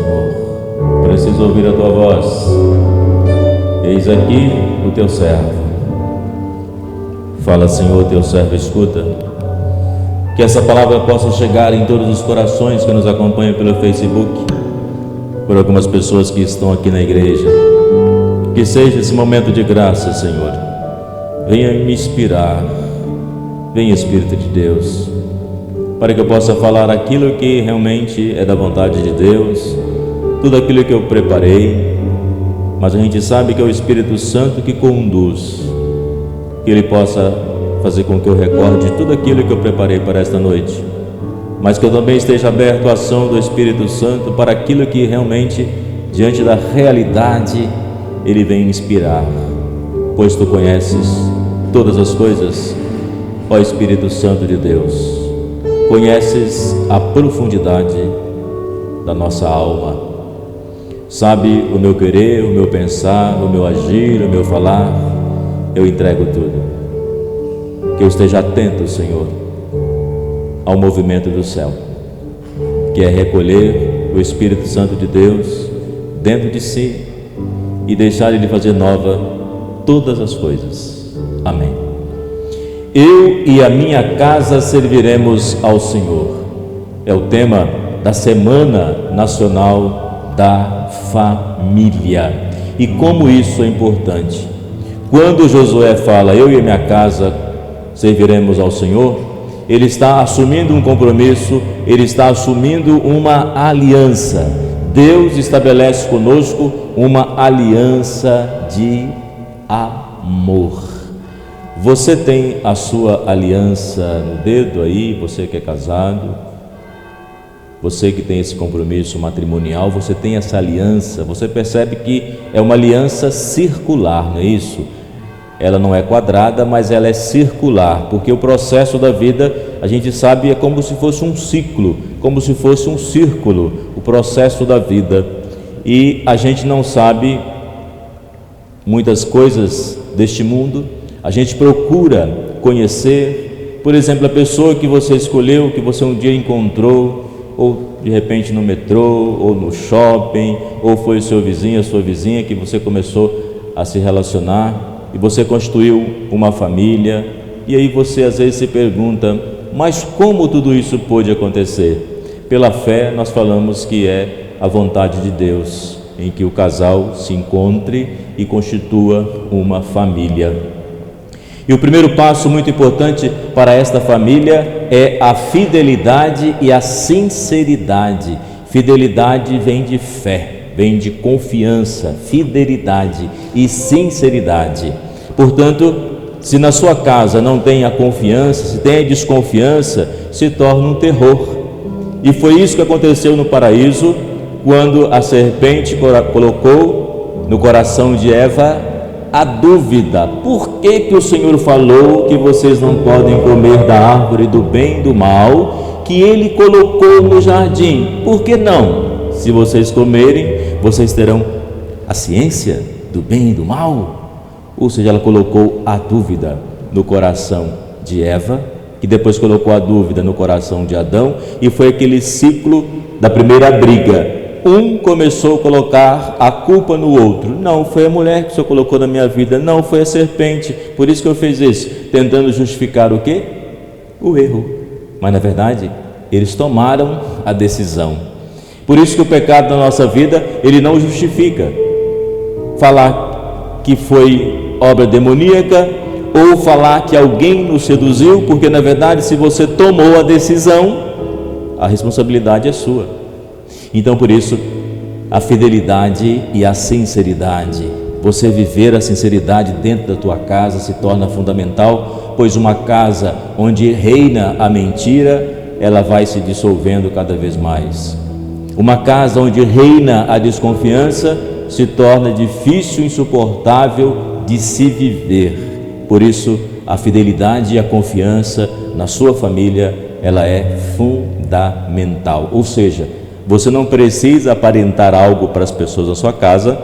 Senhor, preciso ouvir a Tua voz. Eis aqui o Teu servo. Fala, Senhor, Teu servo escuta. Que essa palavra possa chegar em todos os corações que nos acompanham pelo Facebook, por algumas pessoas que estão aqui na igreja. Que seja esse momento de graça, Senhor. Venha me inspirar. Venha, Espírito de Deus, para que eu possa falar aquilo que realmente é da vontade de Deus, tudo aquilo que eu preparei, mas a gente sabe que é o Espírito Santo que conduz, que Ele possa fazer com que eu recorde tudo aquilo que eu preparei para esta noite, mas que eu também esteja aberto à ação do Espírito Santo para aquilo que realmente, diante da realidade, Ele vem inspirar, pois Tu conheces todas as coisas, ó Espírito Santo de Deus. Conheces a profundidade da nossa alma, sabe o meu querer, o meu pensar, o meu agir, o meu falar. Eu entrego tudo, que eu esteja atento, Senhor, ao movimento do céu, que é recolher o Espírito Santo de Deus dentro de si e deixar Ele fazer nova todas as coisas. Amém. Eu e a minha casa serviremos ao Senhor. É o tema da Semana Nacional da Família. E como isso é importante. Quando Josué fala, eu e a minha casa serviremos ao Senhor, ele está assumindo um compromisso, ele está assumindo uma aliança. Deus estabelece conosco uma aliança de amor. Você tem a sua aliança no dedo aí, você que é casado, você que tem esse compromisso matrimonial, você tem essa aliança, você percebe que é uma aliança circular, não é isso? Ela não é quadrada, mas ela é circular, porque o processo da vida, a gente sabe, é como se fosse um ciclo, como se fosse um círculo, o processo da vida, e a gente não sabe muitas coisas deste mundo. A gente procura conhecer, por exemplo, a pessoa que você escolheu, que você um dia encontrou, ou de repente no metrô, ou no shopping, ou foi o seu vizinho, a sua vizinha, que você começou a se relacionar, e você constituiu uma família, e aí você às vezes se pergunta, mas como tudo isso pôde acontecer? Pela fé nós falamos que é a vontade de Deus, em que o casal se encontre e constitua uma família. E o primeiro passo muito importante para esta família é a fidelidade e a sinceridade. Fidelidade vem de fé, vem de confiança, fidelidade e sinceridade. Portanto, se na sua casa não tem a confiança, se tem a desconfiança, se torna um terror. E foi isso que aconteceu no paraíso, quando a serpente colocou no coração de Eva a dúvida: por que o Senhor falou que vocês não podem comer da árvore do bem e do mal que Ele colocou no jardim? Por que não? Se vocês comerem, vocês terão a ciência do bem e do mal. Ou seja, ela colocou a dúvida no coração de Eva, que depois colocou a dúvida no coração de Adão, e foi aquele ciclo da primeira briga. Um começou a colocar a culpa no outro. Não, foi a mulher que o Senhor colocou na minha vida. Não, foi a serpente. Por isso que eu fiz isso. Tentando justificar o quê? O erro. Mas na verdade, eles tomaram a decisão. Por isso que o pecado na nossa vida, ele não justifica. Falar que foi obra demoníaca, ou falar que alguém nos seduziu, porque na verdade, se você tomou a decisão, a responsabilidade é sua. Então, por isso, a fidelidade e a sinceridade, você viver a sinceridade dentro da tua casa se torna fundamental, pois uma casa onde reina a mentira, ela vai se dissolvendo cada vez mais. Uma casa onde reina a desconfiança se torna difícil, insuportável de se viver. Por isso, a fidelidade e a confiança na sua família, ela é fundamental. Ou seja, você não precisa aparentar algo para as pessoas da sua casa,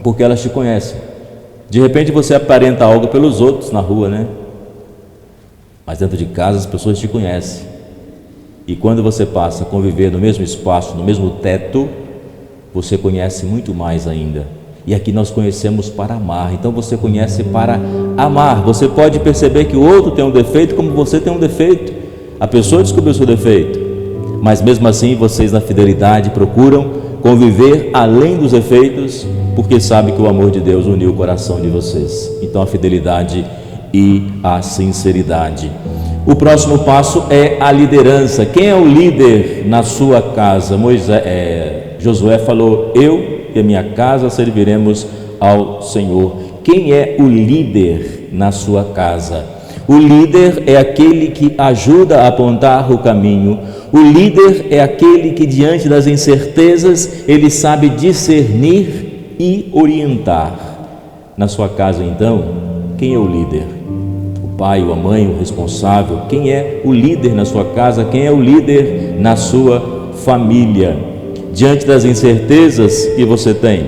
porque elas te conhecem. De repente você aparenta algo pelos outros na rua, né? Mas dentro de casa as pessoas te conhecem. E quando você passa a conviver no mesmo espaço, no mesmo teto, você conhece muito mais ainda. E aqui nós conhecemos para amar, então você conhece para amar. Você pode perceber que o outro tem um defeito como você tem um defeito. A pessoa descobriu o seu defeito, mas mesmo assim vocês na fidelidade procuram conviver além dos efeitos, porque sabe que o amor de Deus uniu o coração de vocês. Então a fidelidade e a sinceridade. O próximo passo é a liderança. Quem é o líder na sua casa? Josué falou: eu e a minha casa serviremos ao Senhor. Quem é o líder na sua casa? O líder é aquele que ajuda a apontar o caminho. O líder é aquele que, diante das incertezas, ele sabe discernir e orientar. Na sua casa, então, quem é o líder? O pai ou a mãe, o responsável? Quem é o líder na sua casa? Quem é o líder na sua família? Diante das incertezas que você tem,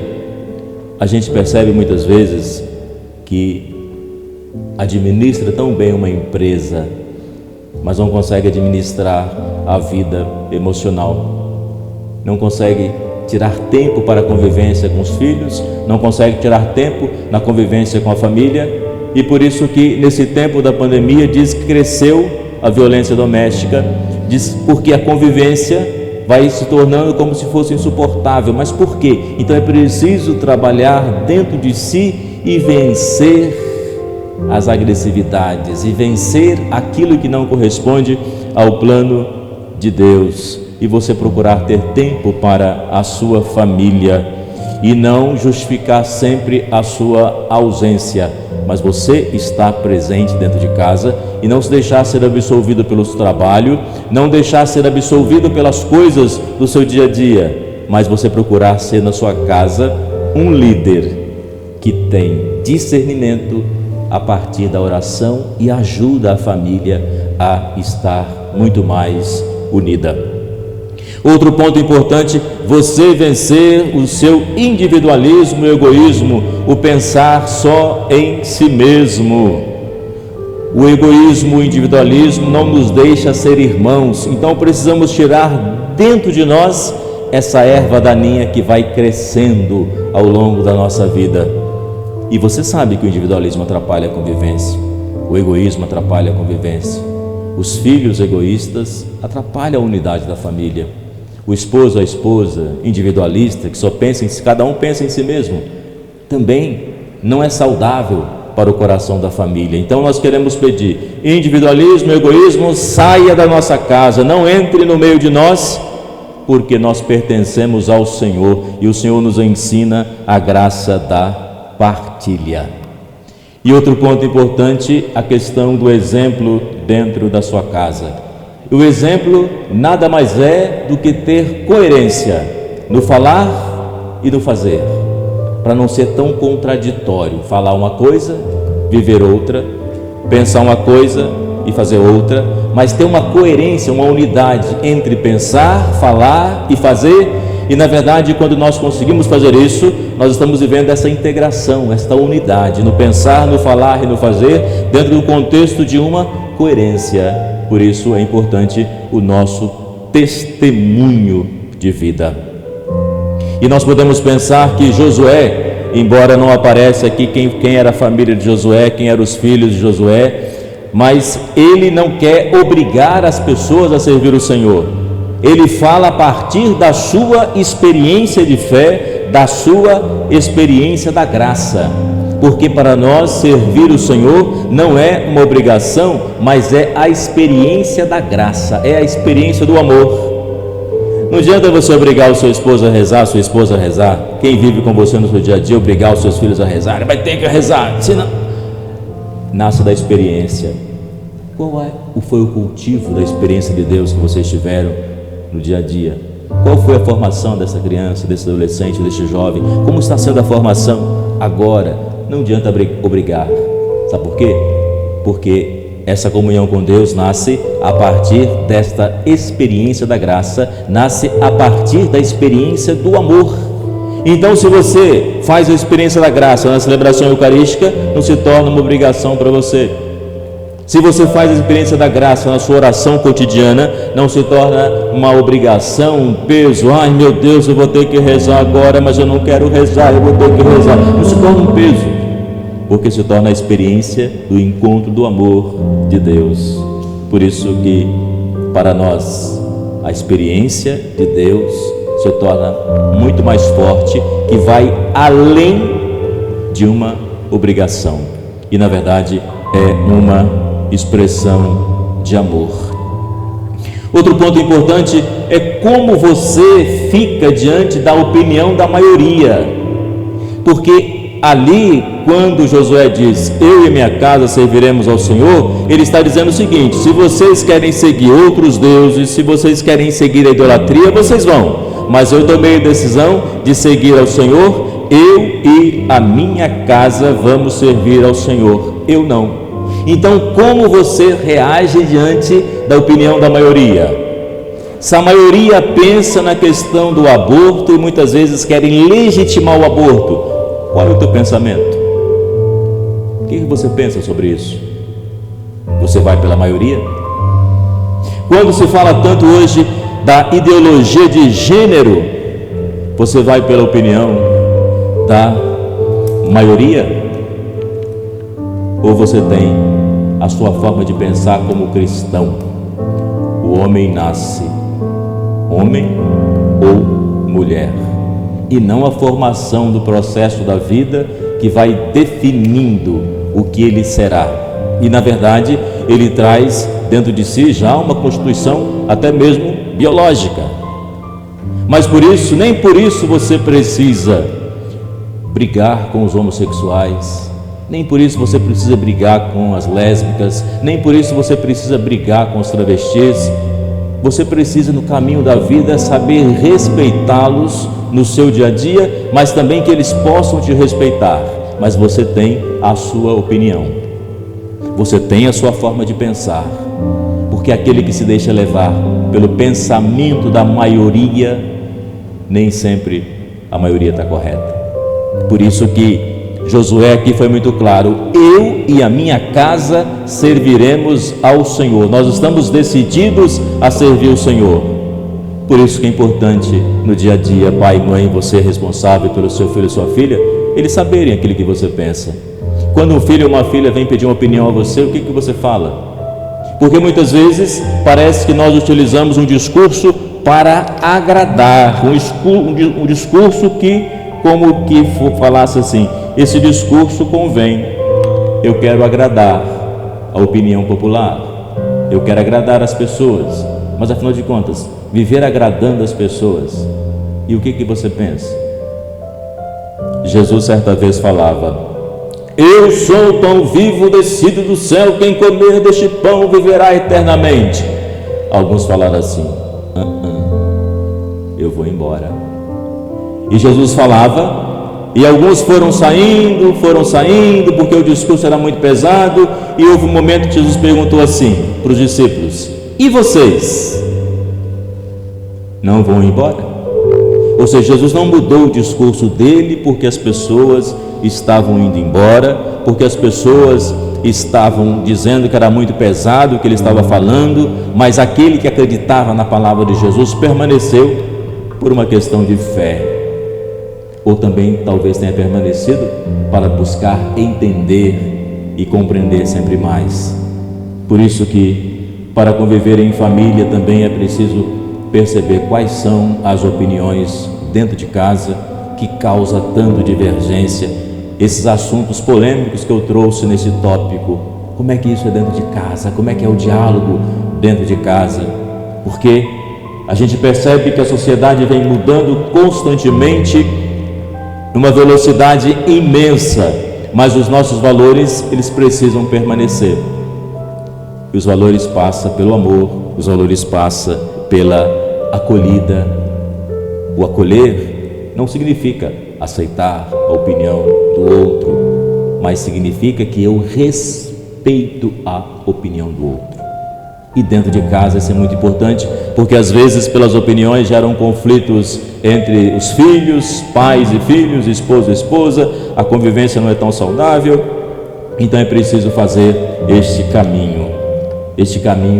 a gente percebe muitas vezes que administra tão bem uma empresa, mas não consegue administrar a vida emocional, não consegue tirar tempo para a convivência com os filhos, não consegue tirar tempo na convivência com a família, e por isso que nesse tempo da pandemia diz que cresceu a violência doméstica, diz porque a convivência vai se tornando como se fosse insuportável. Mas por quê? Então é preciso trabalhar dentro de si e vencer as agressividades e vencer aquilo que não corresponde ao plano de Deus, e você procurar ter tempo para a sua família e não justificar sempre a sua ausência, mas você está presente dentro de casa e não se deixar ser absolvido pelo trabalho, não deixar ser absolvido pelas coisas do seu dia a dia, mas você procurar ser na sua casa um líder que tem discernimento a partir da oração e ajuda a família a estar muito mais unida. Outro ponto importante: você vencer o seu individualismo e egoísmo, o pensar só em si mesmo. O egoísmo, o individualismo não nos deixa ser irmãos, então precisamos tirar dentro de nós essa erva daninha que vai crescendo ao longo da nossa vida. E você sabe que o individualismo atrapalha a convivência, o egoísmo atrapalha a convivência, os filhos egoístas atrapalham a unidade da família. O esposo, a esposa individualista, que só pensa em si, cada um pensa em si mesmo, também não é saudável para o coração da família. Então nós queremos pedir: individualismo, egoísmo, saia da nossa casa, não entre no meio de nós, porque nós pertencemos ao Senhor e o Senhor nos ensina a graça da partilha. E outro ponto importante, a questão do exemplo dentro da sua casa. O exemplo nada mais é do que ter coerência no falar e no fazer, para não ser tão contraditório, falar uma coisa, viver outra, pensar uma coisa e fazer outra, mas ter uma coerência, uma unidade entre pensar, falar e fazer. E na verdade, quando nós conseguimos fazer isso, nós estamos vivendo essa integração, esta unidade no pensar, no falar e no fazer, dentro do contexto de uma coerência. Por isso é importante o nosso testemunho de vida. E nós podemos pensar que Josué, embora não apareça aqui quem era a família de Josué, quem eram os filhos de Josué, mas ele não quer obrigar as pessoas a servir o Senhor. Ele fala a partir da sua experiência de fé, da sua experiência da graça, porque para nós servir o Senhor não é uma obrigação, mas é a experiência da graça, é a experiência do amor. Não adianta você obrigar o seu esposo a rezar, a sua esposa a rezar, quem vive com você no seu dia a dia, obrigar os seus filhos a rezar, vai ter que rezar, senão... Nasce da experiência. Qual foi o cultivo da experiência de Deus que vocês tiveram no dia a dia? Qual foi a formação dessa criança, desse adolescente, desse jovem? Como está sendo a formação agora? Não adianta obrigar. Sabe por quê? Porque essa comunhão com Deus nasce a partir desta experiência da graça, nasce a partir da experiência do amor. Então, se você faz a experiência da graça na celebração eucarística, não se torna uma obrigação para você. Se você faz a experiência da graça na sua oração cotidiana, não se torna uma obrigação, um peso. Ai meu Deus, eu vou ter que rezar agora, mas eu não quero rezar, eu vou ter que rezar. Não se torna um peso, porque se torna a experiência do encontro do amor de Deus. Por isso que, para nós, a experiência de Deus se torna muito mais forte, que vai além de uma obrigação. E na verdade é uma expressão de amor. Outro ponto importante é como você fica diante da opinião da maioria, porque ali, quando Josué diz, eu e minha casa serviremos ao Senhor, ele está dizendo o seguinte: se vocês querem seguir outros deuses, se vocês querem seguir a idolatria, vocês vão, mas eu tomei a decisão de seguir ao Senhor, eu e a minha casa vamos servir ao Senhor, eu não. Então, como você reage diante da opinião da maioria? Se a maioria pensa na questão do aborto e muitas vezes querem legitimar o aborto, qual é o teu pensamento? O que você pensa sobre isso? Você vai pela maioria? Quando se fala tanto hoje da ideologia de gênero, você vai pela opinião da maioria? Ou você tem a sua forma de pensar como cristão? O homem nasce homem ou mulher, e não a formação do processo da vida que vai definindo o que ele será. E na verdade ele traz dentro de si já uma constituição até mesmo biológica. Mas por isso, nem por isso você precisa brigar com os homossexuais, nem por isso você precisa brigar com as lésbicas, nem por isso você precisa brigar com os travestis. Você precisa, no caminho da vida, saber respeitá-los no seu dia a dia, mas também que eles possam te respeitar. Mas você tem a sua opinião, você tem a sua forma de pensar, porque aquele que se deixa levar pelo pensamento da maioria, nem sempre a maioria está correta. Por isso que Josué aqui foi muito claro: eu e a minha casa serviremos ao Senhor. Nós estamos decididos a servir o Senhor. Por isso que é importante no dia a dia, pai e mãe, você é responsável pelo seu filho e sua filha, eles saberem aquilo que você pensa. Quando um filho ou uma filha vem pedir uma opinião a você, o que você fala? Porque muitas vezes parece que nós utilizamos um discurso para agradar, um discurso que, como que falasse assim, esse discurso convém, eu quero agradar a opinião popular, eu quero agradar as pessoas. Mas afinal de contas, viver agradando as pessoas, e o que você pensa? Jesus certa vez falava: eu sou o pão vivo descido do céu, quem comer deste pão viverá eternamente. Alguns falaram assim: eu vou embora. E Jesus falava, e alguns foram saindo, porque o discurso era muito pesado, e houve um momento que Jesus perguntou assim para os discípulos: e vocês? Não vão embora? Ou seja, Jesus não mudou o discurso dele porque as pessoas estavam indo embora, porque as pessoas estavam dizendo que era muito pesado o que ele estava falando, mas aquele que acreditava na palavra de Jesus permaneceu por uma questão de fé, ou também talvez tenha permanecido para buscar entender e compreender sempre mais. Por isso que para conviver em família também é preciso perceber quais são as opiniões dentro de casa que causa tanto divergência. Esses assuntos polêmicos que eu trouxe nesse tópico, como é que isso é dentro de casa? Como é que é o diálogo dentro de casa? Porque a gente percebe que a sociedade vem mudando constantemente numa velocidade imensa, mas os nossos valores, eles precisam permanecer. E os valores passam pelo amor, os valores passam pela acolhida. O acolher não significa aceitar a opinião do outro, mas significa que eu respeito a opinião do outro. E dentro de casa isso é muito importante, porque às vezes pelas opiniões geram conflitos entre os filhos, pais e filhos, esposo e esposa, a convivência não é tão saudável. Então é preciso fazer este caminho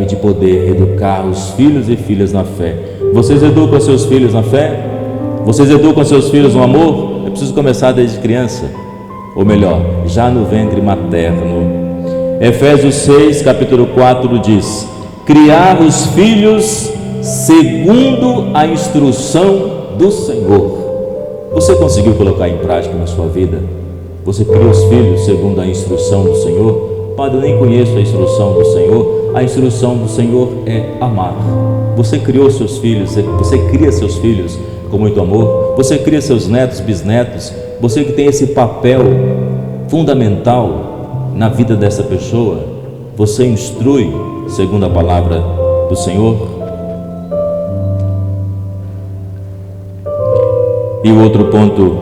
de poder educar os filhos e filhas na fé. Vocês educam seus filhos na fé? Vocês educam seus filhos no amor? É preciso começar desde criança, ou melhor, já no ventre materno. Efésios 6, capítulo 4 diz: criar os filhos segundo a instrução do Senhor. Você conseguiu colocar em prática na sua vida? Você criou os filhos segundo a instrução do Senhor? Padre, eu nem conheço a instrução do Senhor. A instrução do Senhor é amar. Você criou seus filhos, você cria seus filhos com muito amor, você cria seus netos, bisnetos, você que tem esse papel fundamental na vida dessa pessoa, você instrui segundo a palavra do Senhor. E o outro ponto,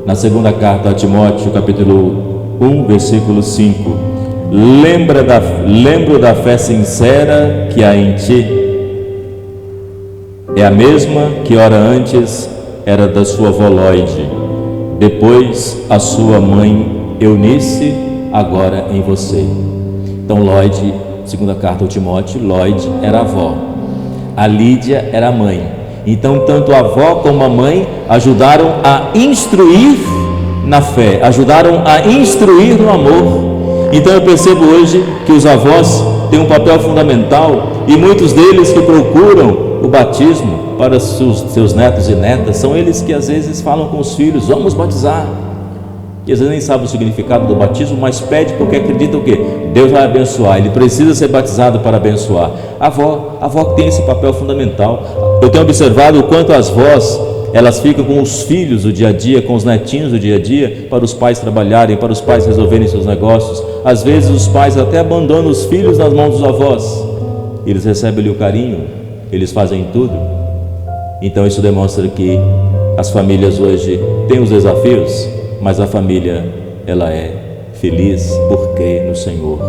na segunda carta a Timóteo, capítulo 1, versículo 5: lembro da fé sincera que há em ti. É a mesma que ora antes era da sua avó Loide, depois a sua mãe Eunice, agora em você. Então Loide, segunda carta ao Timóteo, Loide era a avó, a Lídia era a mãe. Então tanto a avó como a mãe ajudaram a instruir na fé, ajudaram a instruir no amor. Então eu percebo hoje que os avós têm um papel fundamental, e muitos deles que procuram o batismo para seus netos e netas, são eles que às vezes falam com os filhos: vamos batizar. E às vezes nem sabe o significado do batismo, mas pede porque acredita o quê? Deus vai abençoar, ele precisa ser batizado para abençoar. A avó que tem esse papel fundamental. Eu tenho observado o quanto as vós, elas ficam com os filhos do dia a dia, com os netinhos do dia a dia, para os pais trabalharem, para os pais resolverem seus negócios. Às vezes os pais até abandonam os filhos nas mãos dos avós. Eles recebem ali o carinho, eles fazem tudo. Então isso demonstra que as famílias hoje têm os desafios, mas a família, ela é feliz por crer no Senhor.